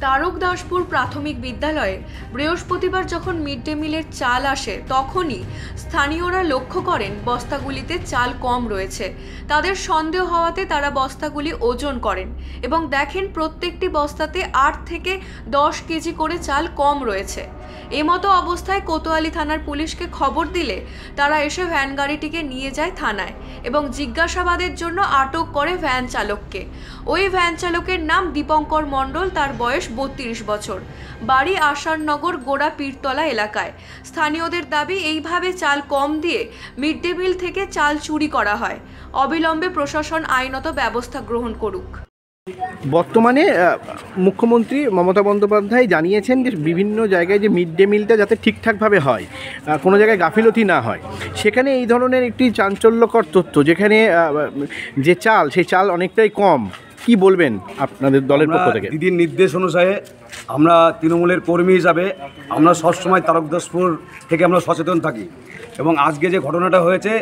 তারকদাসপুর প্রাথমিক বিদ্যালয়ে বৃহস্পতিবার যখন মিড ডে মিলের চাল আসে তখনই স্থানীয়রা লক্ষ্য করেন বস্তাগুলিতে চাল কম রয়েছে। তাদের সন্দেহ হওয়াতে তারা বস্তাগুলি ওজন করেন এবং দেখেন প্রত্যেকটি বস্তাতে 8 থেকে 10 কেজি করে চাল কম রয়েছে। এমতো অবস্থায় কোতোয়ালি থানার পুলিশকে খবর দিলে তারা এসে ভ্যান গাড়িটিকে নিয়ে যায় থানায় এবং জিজ্ঞাসাবাদের জন্য আটক করে ভ্যান চালককে। ওই ভ্যান চালকের নাম দীপঙ্কর মণ্ডল, তার বয়স 32 বছর, বাড়ি আশারনগর গোড়া পীরতলা এলাকায়। স্থানীয়দের দাবি এইভাবে চাল কম দিয়ে মিড ডে মিল থেকে চাল চুরি করা হয়। অবিলম্বে প্রশাসন আইনত ব্যবস্থা গ্রহণ করুক। বর্তমানে মুখ্যমন্ত্রী মমতা বন্দ্যোপাধ্যায় জানিয়েছেন যে বিভিন্ন জায়গায় যে মিড ডে মিলটা যাতে ঠিকঠাকভাবে হয়, কোনো জায়গায় গাফিলতি না হয়, সেখানে এই ধরনের একটি চাঞ্চল্যকর তথ্য, যেখানে যে চাল সেই চাল অনেকটাই কম। কি বলবেন আপনাদের দলের পক্ষ থেকে? দিদির নির্দেশ অনুসারে আমরা তৃণমূলের কর্মী হিসাবে আমরা সবসময় তারকদাসপুর থেকে আমরা সচেতন থাকি এবং আজকে যে ঘটনাটা হয়েছে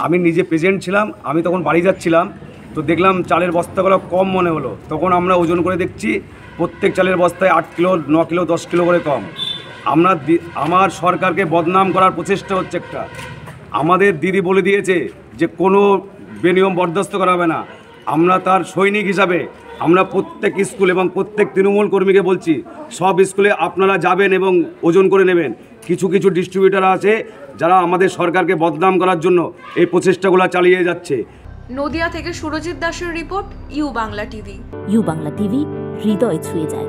আমি নিজে প্রেজেন্ট ছিলাম। আমি তখন বাড়ি যাচ্ছিলাম, তো দেখলাম চালের বস্তাগুলো কম মনে হলো। তখন আমরা ওজন করে দেখছি প্রত্যেক চালের বস্তায় 8 কিলো, 9 কিলো, 10 কিলো করে কম। আমার সরকারকে বদনাম করার প্রচেষ্টা হচ্ছে একটা। আমাদের দিদি বলে দিয়েছে যে কোনো বেনিয়ম বরদাস্ত করা হবে না। আমরা তার সৈনিক হিসাবে আমরা প্রত্যেক স্কুল এবং প্রত্যেক তৃণমূল কর্মীকে বলছি, সব স্কুলে আপনারা যাবেন এবং ওজন করে নেবেন। কিছু কিছু ডিস্ট্রিবিউটার আছে যারা আমাদের সরকারকে বদনাম করার জন্য এই প্রচেষ্টাগুলো চালিয়ে যাচ্ছে। নদিয়া থেকে সুরজিৎ দাসের report, U Bangla TV. U Bangla TV, হৃদয় ছুঁয়ে যায়।